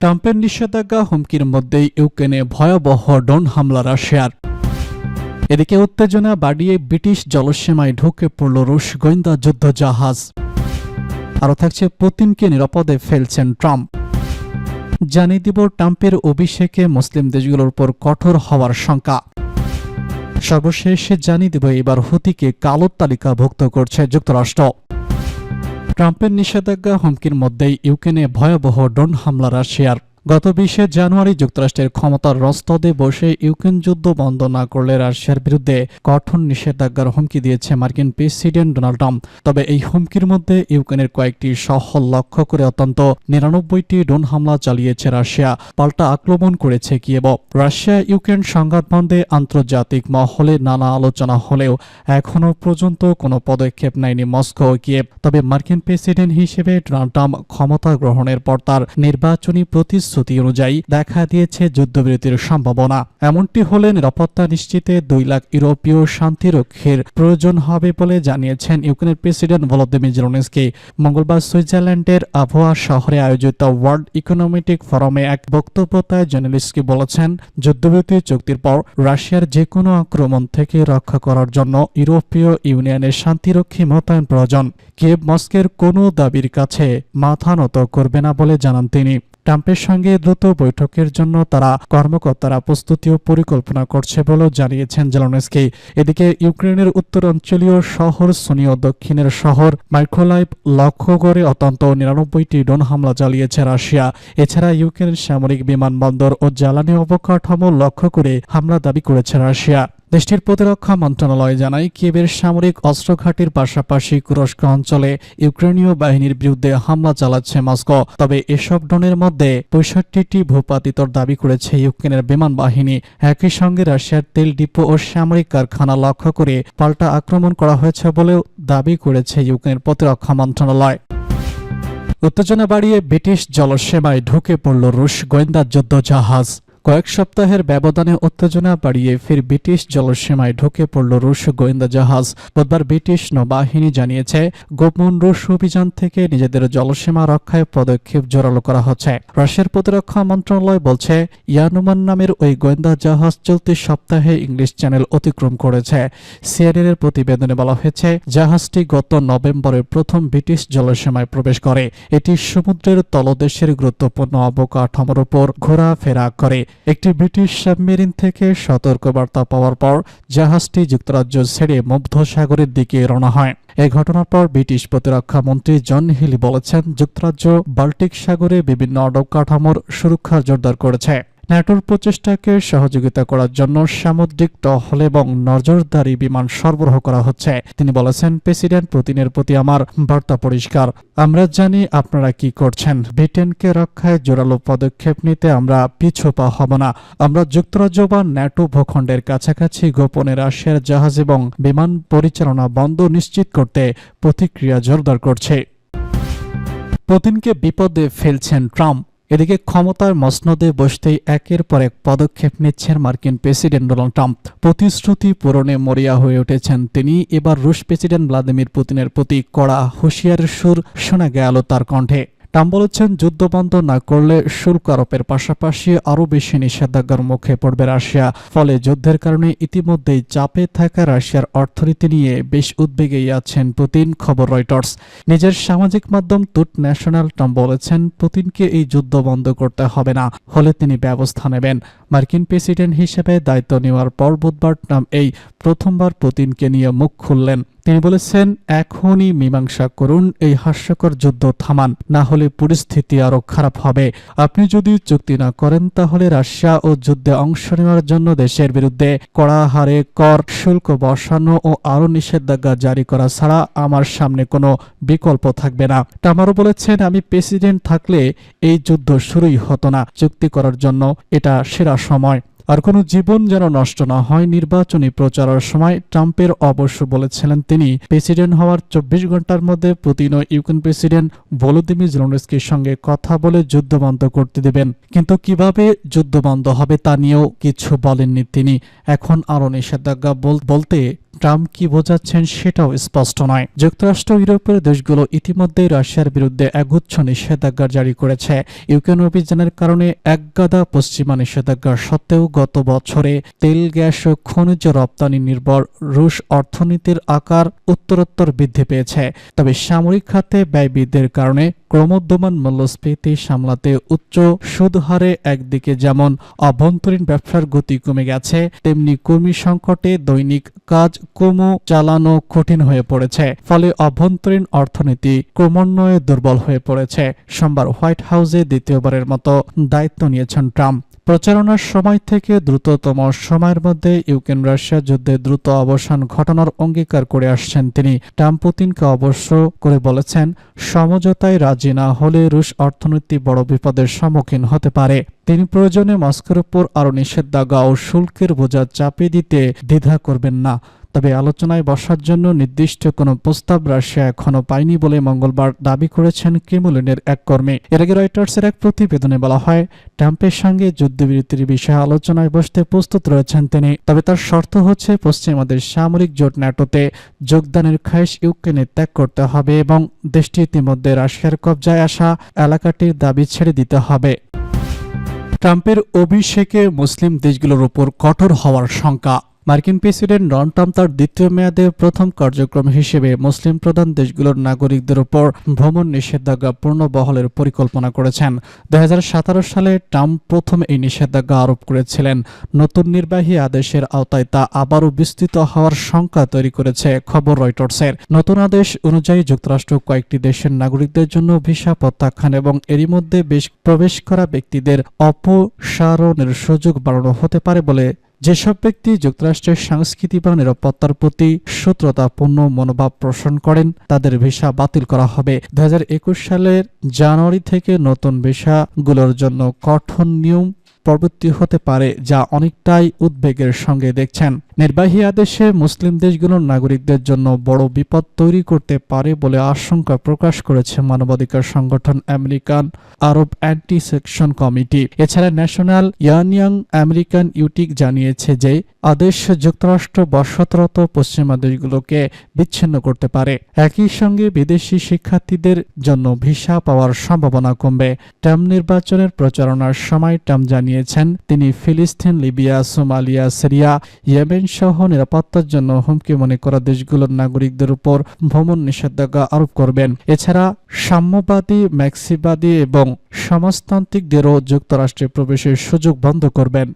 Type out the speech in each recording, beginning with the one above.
ট্রাম্পের নিষেধাজ্ঞা হুমকির মধ্যেই ইউক্রেনে ভয়াবহ ড্রোন হামলা রাশিয়ার। এদিকে উত্তেজনা বাড়িয়ে ব্রিটিশ জলসীমায় ঢুকে পড়ল রুশ গোয়েন্দা যুদ্ধ জাহাজ। আরও থাকছে পুতিনকে নিরাপদে ফেলছেন ট্রাম্প। জানিয়ে দিব ট্রাম্পের অভিষেকে মুসলিম দেশগুলোর উপর কঠোর হওয়ার শঙ্কা। সর্বশেষ জানিয়ে দিব এবার হুতিকে কালো তালিকাভুক্ত করছে যুক্তরাষ্ট্র। ট্রাম্পের নিষেধাজ্ঞা হুমকির মধ্যেই ইউক্রেনে ভয়াবহ ড্রোন হামলা রাশিয়ার। গত 20 জানুয়ারি যুক্তরাষ্ট্রের ক্ষমতার রস্তদে বসে ইউক্রেন যুদ্ধ বন্ধ না করলে রাশিয়ার বিরুদ্ধে কঠোর নিষেধাজ্ঞার হুমকি দিয়েছে মার্কিন প্রেসিডেন্ট ডোনাল্ড ট্রাম্প। তবে এই হুমকির মধ্যে ইউক্রেনের কয়েকটি শহর লক্ষ্য করে অত্যন্ত 99টি ড্রোন হামলা চালিয়েছে রাশিয়া। পাল্টা আক্রমণ করেছে কিয়েভ। রাশিয়া ইউক্রেন সংঘাত বন্ধে আন্তর্জাতিক মহলে নানা আলোচনা হলেও এখনও পর্যন্ত কোনো পদক্ষেপ নেয়নি মস্কো ও কিয়েভ। তবে মার্কিন প্রেসিডেন্ট হিসেবে ডোনাল্ড ট্রাম্প ক্ষমতা গ্রহণের পর তার নির্বাচনী প্রতিশ্রুতি অনুযায়ী দেখা দিয়েছে যুদ্ধবিরতির সম্ভাবনা। এমনটি হলে নিরাপত্তা নিশ্চিতে 2 লাখ ইউরোপীয় শান্তিরক্ষীর প্রয়োজন হবে বলে জানিয়েছেন ইউক্রেনের প্রেসিডেন্ট ভলোদিমির জেলেনস্কি। মঙ্গলবার সুইজারল্যান্ডের আবহাওয়া শহরে আয়োজিত ওয়ার্ল্ড ইকোনমিক ফোরামে এক বক্তব্যতায় জেলেনস্কি বলেছেন, যুদ্ধবিরতি চুক্তির পর রাশিয়ার যে কোনো আক্রমণ থেকে রক্ষা করার জন্য ইউরোপীয় ইউনিয়নের শান্তিরক্ষী মোতায়েন প্রয়োজন। কিয়েভ মস্কোর কোনো দাবির কাছে মাথা নত করবে না বলে জানান তিনি। ট্রাম্পের সঙ্গে দ্রুত বৈঠকের জন্য তারা কর্মকর্তারা প্রস্তুতি ও পরিকল্পনা করছে বলেও জানিয়েছেন জেলেনস্কি। এদিকে ইউক্রেনের উত্তরাঞ্চলীয় শহর সুনি ও দক্ষিণের শহর মাইকোলাইভ লক্ষ্য করে অন্তত 99টি ড্রোন হামলা চালিয়েছে রাশিয়া। এছাড়া ইউক্রেনের সামরিক বিমানবন্দর ও জ্বালানি অবকাঠামো লক্ষ্য করে হামলা দাবি করেছে রাশিয়া। দেশটির প্রতিরক্ষা মন্ত্রণালয় জানায়, কিয়েভের সামরিক অস্ত্রঘাটির পাশাপাশি কুরস্ক অঞ্চলে ইউক্রেনীয় বাহিনীর বিরুদ্ধে হামলা চালাচ্ছে মস্কো। তবে এসব ড্রোনের মধ্যে 65টি ভূপাতিতর দাবি করেছে ইউক্রেনের বিমান বাহিনী। একই সঙ্গে রাশিয়ার তেল ডিপো ও সামরিক কারখানা লক্ষ্য করে পাল্টা আক্রমণ করা হয়েছে বলেও দাবি করেছে ইউক্রেনের প্রতিরক্ষা মন্ত্রণালয়। উত্তেজনা বাড়িয়ে ব্রিটিশ জলসীমায় ঢুকে পড়ল রুশ গোয়েন্দা যুদ্ধ জাহাজ। কয়েক সপ্তাহের ব্যবধানে উত্তেজনা বাড়িয়ে ফের ব্রিটিশ জলসীমায় ঢুকে পড়ল রুশ গোয়েন্দা জাহাজ। বুধবার ব্রিটিশ নৌবাহিনী জানিয়েছে, গোপন রুশ অভিযান থেকে নিজেদের জলসীমা রক্ষায় পদক্ষেপ জোরালো করা হচ্ছে। রাশিয়ার প্রতিরক্ষা মন্ত্রণালয় বলছে, ইয়ানুমান নামের ওই গোয়েন্দা জাহাজ চলতি সপ্তাহে ইংলিশ চ্যানেল অতিক্রম করেছে। সিএনএনের প্রতিবেদনে বলা হয়েছে, জাহাজটি গত নভেম্বরে প্রথম ব্রিটিশ জলসীমায় প্রবেশ করে। এটি সমুদ্রের তলদেশের গুরুত্বপূর্ণ অবকাঠামোর উপর ঘোরাফেরা করে। একটি ব্রিটিশ সাবমেরিন থেকে সতর্কবার্তা পাওয়ার পর জাহাজটি যুক্তরাজ্য ছেড়ে মধ্যসাগরের দিকে রওনা হয়। এই ঘটনার পর ব্রিটিশ প্রতিরক্ষা মন্ত্রী জন হিলি বলেছেন, যুক্তরাজ্য বাল্টিক সাগরে বিভিন্ন অবকাঠামোর সুরক্ষা জোরদার করেছে। ন্যাটোর প্রচেষ্টাকে সহযোগিতা করার জন্য সামুদ্রিক টহল এবং নজরদারি বিমান সরবরাহ করা হচ্ছে। তিনি বলেছেন, প্রেসিডেন্ট পুতিনের প্রতি আমার বার্তা পরিষ্কার। আমরা জানি আপনারা কি করছেন। ব্রিটেনকে রক্ষায় জোরালো পদক্ষেপ নিতে আমরা পিছুপা হব না। আমরা যুক্তরাজ্য বা ন্যাটো ভূখণ্ডের কাছাকাছি গোপনে রাশিয়ার জাহাজ এবং বিমান পরিচালনা বন্ধ নিশ্চিত করতে প্রতিক্রিয়া জোরদার করছে। পুতিনকে বিপদে ফেলছেন ট্রাম্প। এদিকে ক্ষমতার মসনদে বসতেই একের পর এক পদক্ষেপ নিচ্ছেন মার্কিন প্রেসিডেন্ট ডোনাল্ড ট্রাম্প। প্রতিশ্রুতি পূরণে মরিয়া হয়ে উঠেছেন তিনি। এবার রুশ প্রেসিডেন্ট ভ্লাদিমির পুতিনের প্রতি কড়া হুঁশিয়ারির সুর শোনা গেল তার কণ্ঠে। ট্রাম্প বলেছেন, যুদ্ধ বন্ধ না করলে শুল্ক আরোপের পাশাপাশি আরও বেশি নিষেধাজ্ঞার মুখে পড়বে রাশিয়া। ফলে যুদ্ধের কারণে ইতিমধ্যেই চাপে থাকা রাশিয়ার অর্থনীতি নিয়ে বেশ উদ্বেগেই আছেন পুতিন, খবর রয়টার্স। নিজের সামাজিক মাধ্যম ট্রুথ ন্যাশনাল ট্রাম্প বলেছেন, পুতিনকে এই যুদ্ধ বন্ধ করতে হবে না, হলে তিনি ব্যবস্থা নেবেন। মার্কিন প্রেসিডেন্ট হিসেবে দায়িত্ব নেওয়ার পর বুধবার ট্রাম্প এই প্রথমবার পুতিনকে নিয়ে মুখ খুললেন। তিনি বলেছেন, এখনই মীমাংসা করুন, এই হাস্যকর যুদ্ধ থামান, না হলে পরিস্থিতি আরো খারাপ হবে। আপনি যদি চুক্তি না করেন তাহলে রাশিয়া ও যুদ্ধে অংশ নেওয়ার জন্য দেশের বিরুদ্ধে কড়া হারে কর শুল্ক বসানো ও আরো নিষেধাজ্ঞা জারি করা ছাড়া আমার সামনে কোনো বিকল্প থাকবে না। ট্রাম্পও বলেছেন, আমি প্রেসিডেন্ট থাকলে এই যুদ্ধ শুরুই হতো না। চুক্তি করার জন্য এটা সেরা সময়। আর কোনো জীবন যেন নষ্ট না হয়। নির্বাচনী প্রচারের সময় ট্রাম্পের অবশ্য বলেছিলেন, তিনি প্রেসিডেন্ট হওয়ার 24 ঘন্টার মধ্যে পুতিন ও ইউক্রেন প্রেসিডেন্ট ভলোদিমির জেলেনস্কির সঙ্গে কথা বলে যুদ্ধ বন্ধ করতে দেবেন। কিন্তু কিভাবে যুদ্ধ বন্ধ হবে তা নিয়েও কিছু বলেননি তিনি। এখন আরও নিষেধাজ্ঞা বলতে ট্রাম্প কি বোঝাচ্ছেন সেটাও স্পষ্ট নয়। যুক্তরাষ্ট্র ইউরোপের দেশগুলো ইতিমধ্যেই রাশিয়ার বিরুদ্ধে একগুচ্ছ নিষেধাজ্ঞা জারি করেছে। ইউক্রেন অভিযানের কারণে একগাদা পশ্চিমা নিষেধাজ্ঞা সত্ত্বেও গত বছরে তেল, গ্যাস ও খনিজ রপ্তানি নির্ভর রুশ অর্থনীতির আকার উত্তরোত্তর বৃদ্ধি পেয়েছে। তবে সামরিক খাতে ব্যয় বৃদ্ধির কারণে ক্রমোদ্যমান মূল্যস্ফীতি সামলাতে উচ্চ সুদ হারে একদিকে যেমন অভ্যন্তরীণ ব্যবসার গতি কমে গেছে, তেমনি কর্মী সংকটে দৈনিক কাজ চালানো কঠিন হয়ে পড়েছে। ফলে অভ্যন্তরীণ অর্থনীতি ক্রমান্বয়ে দুর্বল হয়ে পড়েছে। সোমবার হোয়াইট হাউসে দ্বিতীয়বারের মতো দায়িত্ব নিয়েছেন ট্রাম্প। প্রচারণার সময় থেকে দ্রুততম সময়ের মধ্যে ইউক্রেন রাশিয়া যুদ্ধে দ্রুত অবসান ঘটানোর অঙ্গীকার করে আসছেন তিনি। ট্রাম্প পুতিনকে অবশ্য করে বলেছেন, সমঝোতায় রাজি না হলে রুশ অর্থনীতি বড় বিপদের সম্মুখীন হতে পারে। তিনি প্রয়োজনে মস্কোর উপর আরও নিষেধাজ্ঞা ও শুল্কের বোঝা চাপিয়ে দিতে দ্বিধা করবেন না। তবে আলোচনায় বসার জন্য নির্দিষ্ট কোনো প্রস্তাব রাশিয়া এখনো পায়নি বলে মঙ্গলবার দাবি করেছেন ক্রেমলিনের এক কর্মী। এর আগে রয়টার্সের এক প্রতিবেদনে বলা হয়, ট্রাম্পের সঙ্গে যুদ্ধবিরতির বিষয়ে আলোচনায় বসতে প্রস্তুত রয়েছেন তিনি। তবে তার শর্ত হচ্ছে পশ্চিমাদের সামরিক জোট ন্যাটোতে যোগদানের খায়েশ ইউক্রেনে ত্যাগ করতে হবে এবং দেশটি ইতিমধ্যে রাশিয়ার কবজায় আসা এলাকাটির দাবি ছেড়ে দিতে হবে। ট্রাম্পের অভিষেকে মুসলিম দেশগুলোর উপর কঠোর হওয়ার শঙ্কা। মার্কিন প্রেসিডেন্ট ডোনাল্ড ট্রাম্প তার দ্বিতীয় মেয়াদে প্রথম কার্যক্রম হিসেবে মুসলিম প্রধান দেশগুলোর নাগরিকদের উপর ভ্রমণ নিষেধাজ্ঞা পূর্ণ বহলের পরিকল্পনা করেছেন। 2017 সালে ট্রাম্প প্রথম এই নিষেধাজ্ঞা আরোপ করেছিলেন। নতুন নির্বাহী আদেশের আওতায় তা আবারও বিস্তৃত হওয়ার শঙ্কা তৈরি করেছে খবর রয়টার্সের। নতুন আদেশ অনুযায়ী যুক্তরাষ্ট্র কয়েকটি দেশের নাগরিকদের জন্য ভিসা প্রত্যাখ্যান এবং এরই মধ্যে প্রবেশ করা ব্যক্তিদের অপসারণের সুযোগ বাড়ানো হতে পারে বলে যেসব ব্যক্তি যুক্তরাষ্ট্রের সংস্কৃতি বা নিরাপত্তার প্রতি শত্রুতাপূর্ণ মনোভাব পোষণ করেন তাদের ভিসা বাতিল করা হবে। 2021 সালের জানুয়ারি থেকে নতুন ভিসাগুলোর জন্য কঠোর নিয়ম প্রবৃত্তি হতে পারে, যা অনেকটাই উদ্বেগের সঙ্গে দেখছেন। নির্বাহী আদেশে মুসলিম দেশগুলোর নাগরিকদের জন্য বড় বিপদ তৈরি করতে পারে বলে আশঙ্কা প্রকাশ করেছে মানবাধিকার সংগঠন আমেরিকান আরব অ্যান্টি সেকশন কমিটি। এছাড়া ন্যাশনাল ইয়াং আমেরিকান ইউটিক জানিয়েছে যে আদেশ যুক্তরাষ্ট্র বসতরত পশ্চিমা দেশগুলোকে বিচ্ছিন্ন করতে পারে। একই সঙ্গে বিদেশি শিক্ষার্থীদের জন্য ভিসা পাওয়ার সম্ভাবনা কমবে। ট্রাম্প নির্বাচনের প্রচারণার সময় ট্রাম্প জানিয়েছেন তিনি ফিলিস্তিন, লিবিয়া, সোমালিয়া, সিরিয়া, ইয়েমেন সহ নিরাপত্তার জন্য হুমকি মনে করা দেশগুলোর নাগরিকদের উপর ভ্রমণ নিষেধাজ্ঞা আরোপ করবেন। এছাড়া সাম্যবাদী, ম্যাক্সিবাদী এবং সমাজতান্ত্রিকদেরও যুক্তরাষ্ট্রে প্রবেশের সুযোগ বন্ধ করবেন।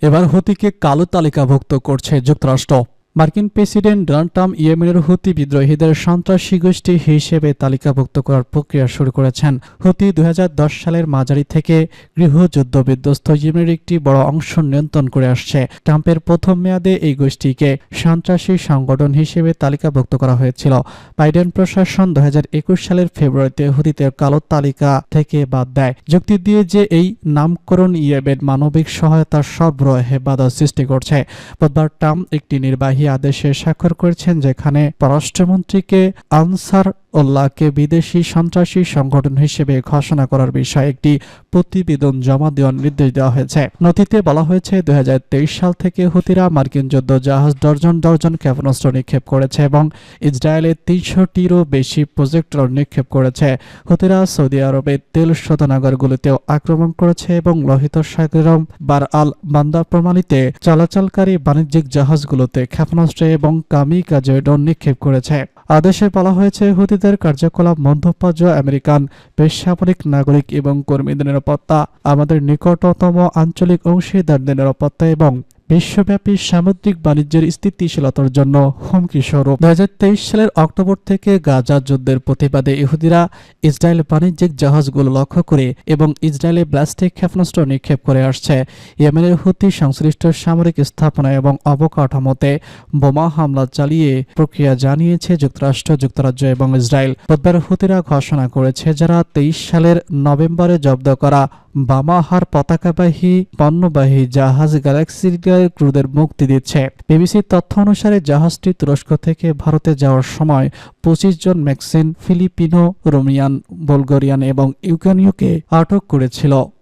এবার হুতিকে কালো তালিকাভুক্ত করছে যুক্তরাষ্ট্র। মার্কিন প্রেসিডেন্ট ডোনাল্ড ট্রাম্প ইয়েমেনের হুতি বিদ্রোহীদের সন্ত্রাসী গোষ্ঠী হিসেবে তালিকাভুক্ত করার প্রক্রিয়া শুরু করেছেন। হুতি 2010 সালের মাঝারি থেকে গৃহযুদ্ধ বিধ্বস্ত ইয়েমেনের একটি বড় অংশ নিয়ন্ত্রণ করে আসছে। ট্রাম্পের প্রথম মেয়াদে এই গোষ্ঠীকে সন্ত্রাসী সংগঠন হিসেবে তালিকাভুক্ত করা হয়েছিল। বাইডেন প্রশাসন 2021 সালের ফেব্রুয়ারিতে হুতিদের কালো তালিকা থেকে বাদ দেয়, যুক্তি দিয়ে যে এই নামকরণ ইয়েমেন মানবিক সহায়তা সরবরাহে বাধা সৃষ্টি করছে। বুধবার ট্রাম্প একটি নির্বাহী আদেশে স্বাক্ষর করেছেন, যেখানে পররাষ্ট্রমন্ত্রীকে আনসার উল্লাহকে বিদেশি সন্ত্রাসী সংগঠন হিসেবে ঘোষণা করার বিষয়ে একটি প্রতিবেদন জমা দেওয়ার নির্দেশ দেওয়া হয়েছে। নথিতে বলা হয়েছে 2023 সাল থেকে হুতিরা মার্কিন যুদ্ধ জাহাজ ডজন ক্ষেপণাস্ত্র নিক্ষেপ করেছে এবং ইসরায়েলে 300টিরও বেশি প্রজেক্টর নিক্ষেপ করেছে। হুতিরা সৌদি আরবের তেল শোধনাগারগুলিতেও আক্রমণ করেছে এবং লোহিত সাগরের বার আল বান্দা প্রণালীতে চলাচলকারী বাণিজ্যিক জাহাজগুলোতে ক্ষেপণাস্ত্র এবং কামিকাজে ড্রোন নিক্ষেপ করেছে। আদেশে বলা হয়েছে হুতিদের কার্যকলাপ মধ্যপ্রাচ্য, আমেরিকান বেসামরিক নাগরিক এবং কর্মীদের নিরাপত্তা, আমাদের নিকটতম আঞ্চলিক অংশীদারদের নিরাপত্তা এবং বিশ্বব্যাপী সামুদ্রিক বাণিজ্যের স্থিতিশীলতার জন্য হুমকি স্বরূপ। 2023 সালের অক্টোবর থেকে গাজা যুদ্ধের প্রতিবাদে ইহুদিরা ইসরায়েল বাণিজ্যিক জাহাজগুলো লক্ষ্য করে এবং ইসরায়েলে ব্যালিস্টিক ক্ষেপণাস্ত্র নিক্ষেপ করে আসছে। ইয়েমেনের হুতি সংশ্লিষ্ট সামরিক স্থাপনা এবং অবকাঠামোতে বোমা হামলা চালিয়ে প্রক্রিয়া জানিয়েছে যুক্তরাষ্ট্র, যুক্তরাজ্য এবং ইসরায়েল। বুধবার হুতিরা ঘোষণা করেছে যারা 23 সালের নভেম্বরে জব্দ করা বামাহার পতাকাবাহী পণ্যবাহী জাহাজ গ্যালাক্সি ক্রুদের মুক্তি দিচ্ছে। বিবিসির তথ্য অনুসারে জাহাজটি তুরস্ক থেকে ভারতে যাওয়ার সময় 25 জন মেক্সিকান, ফিলিপিনো, রোমিয়ান, বুলগেরিয়ান এবং ইউক্রেনীয়কে আটক করেছিল।